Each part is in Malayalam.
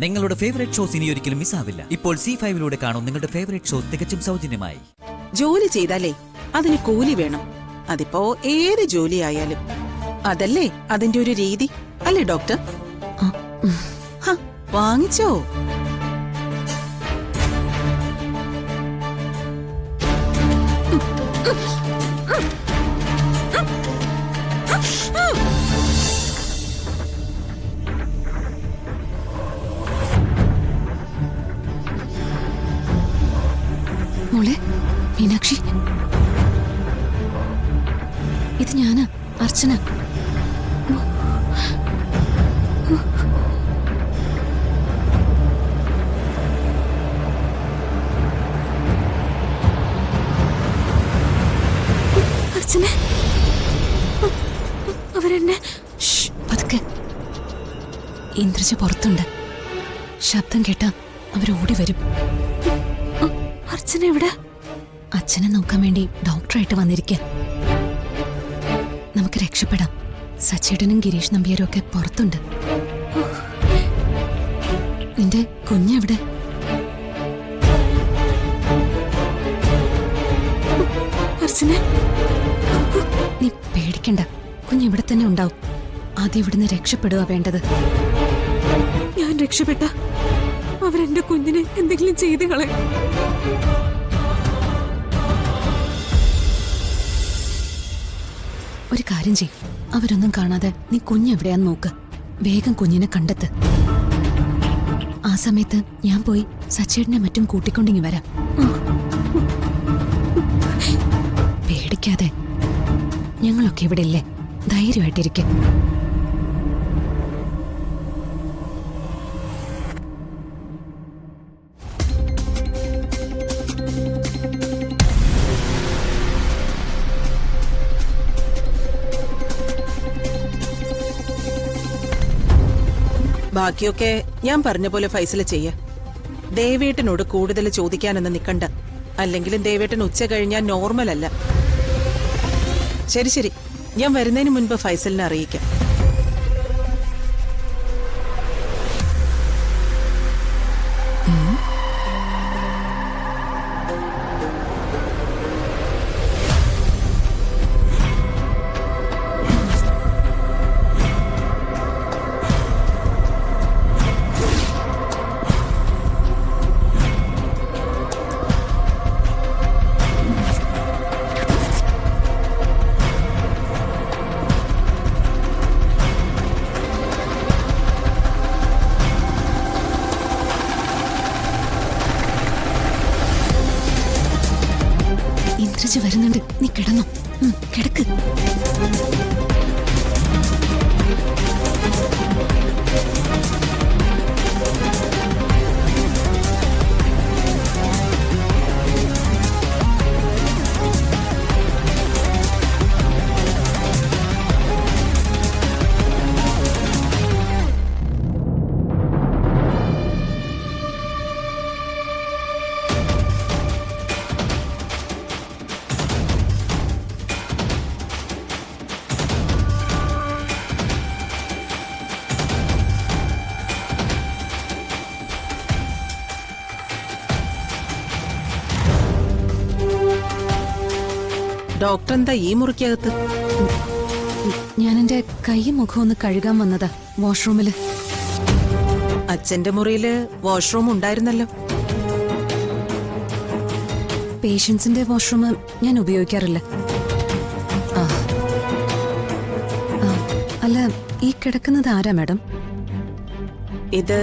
നിങ്ങളുടെ ഫേവറേറ്റ് ഷോസ് ഇനി ഒരിക്കലും മിസ്സാവില്ല. ഇപ്പോൾ C5 കാണും നിങ്ങളുടെ ഫേവറേറ്റ് ഷോസ് തികച്ചും സൗജന്യമായി. ജോലി ചെയ്താലേ അതിന് കൂലി വേണം. അതിപ്പോ ഏത് ജോലി ആയാലും അതല്ലേ അതിന്റെ ഒരു രീതി അല്ലേ ഡോക്ടർ? വാങ്ങിച്ചോ? മോളെ മീനാക്ഷി, ഇത് ഞാനാ അർച്ചന. അർച്ചന, അവരെന്നെ പതുക്കെ. ഇന്ദ്രജ പുറത്തുണ്ട്. ശബ്ദം കേട്ടാ അവരോടി വരും. അർച്ചന എവിടെ? അച്ഛനെ നോക്കാൻ വേണ്ടി ഡോക്ടറായിട്ട് വന്നിരിക്കുക. നമുക്ക് രക്ഷപ്പെടാം. സച്ചേട്ടനും ഗിരീഷ് നമ്പ്യാരും ഒക്കെ പുറത്തുണ്ട്. നിന്റെ കുഞ്ഞെവിടെ? അർച്ചന, നീ പേടിക്കണ്ട. കുഞ്ഞിവിടെ തന്നെ ഉണ്ടാവും. ആദ്യം ഇവിടുന്ന് രക്ഷപ്പെടുക വേണ്ടത്. ഞാൻ രക്ഷപ്പെട്ട അവരെന്റെ കുഞ്ഞിനെ എന്തെങ്കിലും ചെയ്ത് കളയും. ഒരു കാര്യം ചെയ്യും, അവരൊന്നും കാണാതെ നീ കുഞ്ഞെവിടെയാന്ന് നോക്ക്. വേഗം കുഞ്ഞിനെ കണ്ടെത്ത്. ആ സമയത്ത് ഞാൻ പോയി സച്ചേട്ടനെ മറ്റും കൂട്ടിക്കൊണ്ടിങ്ങി വരാം. പേടിക്കാതെ. ഞങ്ങളൊക്കെ ഇവിടെ ഇല്ലേ? ധൈര്യമായിട്ടിരിക്കും. ബാക്കിയൊക്കെ ഞാൻ പറഞ്ഞ പോലെ ഫൈസൽ ചെയ്യ. ദേവേട്ടനോട് കൂടുതൽ ചോദിക്കാനൊന്നും നിക്കണ്ട. അല്ലെങ്കിലും ദേവേട്ടൻ ഉച്ച കഴിഞ്ഞാൽ നോർമൽ അല്ല. ശരി ശരി, ഞാൻ വരുന്നതിന് മുൻപ് ഫൈസലിനെ അറിയിക്കാം. ഇന്ദ്രജ വരുന്നുണ്ട്. നീ കിടന്നോ? കിടക്ക്. ഡോക്ടർ എന്താ ഈ മുറിക്കകത്ത്? ഞാൻ എന്റെ കൈയും മുഖവും ഒന്ന് കഴുകാൻ വന്നതാ വാഷ്റൂമില്. അച്ഛന്റെ മുറിയില് വാഷ്റൂം ഉണ്ടായിരുന്നല്ലോ. പേഷ്യൻസിന്റെ വാഷ്റൂം ഞാൻ ഉപയോഗിക്കാറില്ല. അല്ല, ഈ കിടക്കുന്നത് ആരാ മാഡം? ഇത്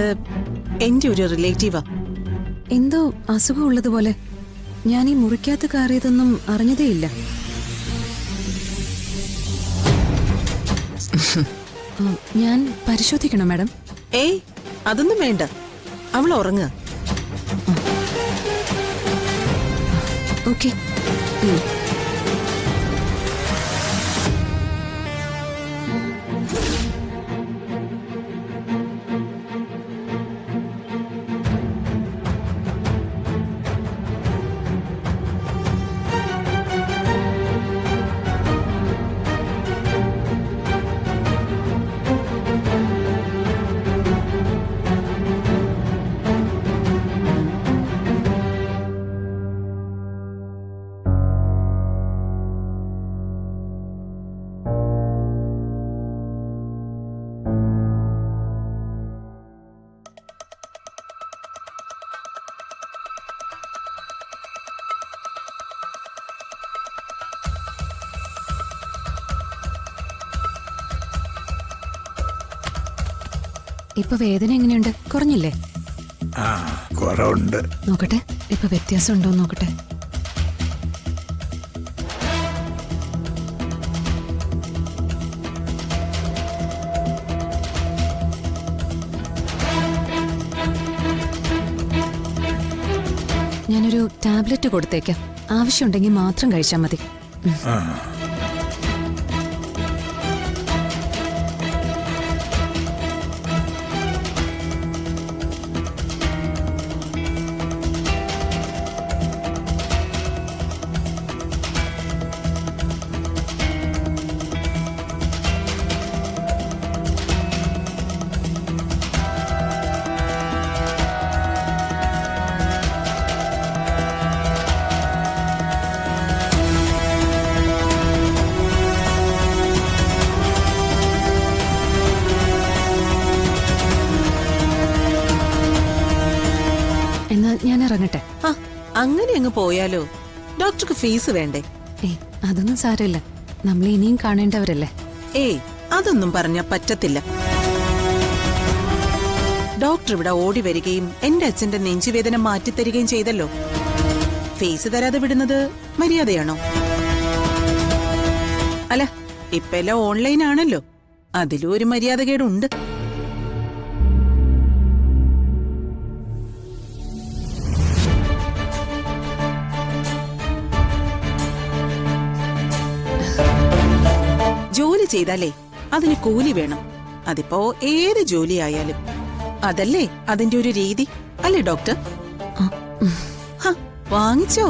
എന്റെ ഒരു റിലേറ്റീവാ. എന്തോ അസുഖമുള്ളതുപോലെ. ഞാൻ ഈ മുറിക്കകത്ത് കയറിയതൊന്നും അറിഞ്ഞതേയില്ല. ഞാൻ പരിശോധിക്കണോ മാഡം? ഏയ്, അതൊന്നും വേണ്ട. അവൾ ഉറങ്ങുക. ഓക്കെ. ഇപ്പൊ വേദന എങ്ങനെയുണ്ട്? കുറഞ്ഞില്ലേ? ആ, കുറവുണ്ട്. നോക്കട്ടെ, ഇപ്പൊ വ്യത്യാസം ഉണ്ടോ നോക്കട്ടെ. ഞാനൊരു ടാബ്ലറ്റ് കൊടുത്തേക്കാം. ആവശ്യമുണ്ടെങ്കിൽ മാത്രം കഴിച്ചാൽ മതി. ആ, എന്നാ ഞാൻ ഇറങ്ങട്ടെ. ആ അങ്ങനെ അങ്ങ് പോയാലോ? ഡോക്ടർക്ക് ഫീസ് വേണ്ടേ? ഏയ് അതൊന്നും സാരമില്ല, നമ്മൾ ഇനിയും കാണേണ്ടവരല്ലേ. ഏയ് അതൊന്നും പറഞ്ഞാ പറ്റത്തില്ല. ഡോക്ടർ ഇവിടെ ഓടി വരികയും എന്റെ അച്ഛന്റെ നെഞ്ചുവേദന മാറ്റിത്തരികയും ചെയ്തല്ലോ. ഫീസ് തരാതെ വിടുന്നത് മര്യാദയാണോ? അല്ല, ഇപ്പൊ എല്ലാം ഓൺലൈൻ ആണല്ലോ, അതിലും ഒരു മര്യാദകേടുണ്ട്. ജോലി ചെയ്താലേ അതിന് കൂലി വേണം. അതിപ്പോ ഏത് ജോലി ആയാലും. അതല്ലേ അതിന്റെ ഒരു രീതി, അല്ലേ ഡോക്ടർ? ആ, ഹ, വാങ്ങിച്ചോ?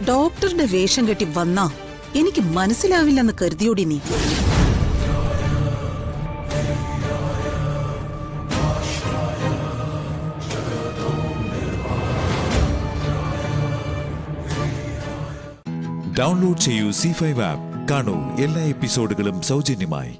ഡോക്ടറുടെ വേഷം കെട്ടി വന്നാ എനിക്ക് മനസ്സിലാവില്ലെന്ന് കരുതിയോടി നീ? ഡൗൺലോഡ് ചെയ്യൂ C5 ആപ്പ്. കാണൂ എല്ലാ എപ്പിസോഡുകളും സൗജന്യമായി.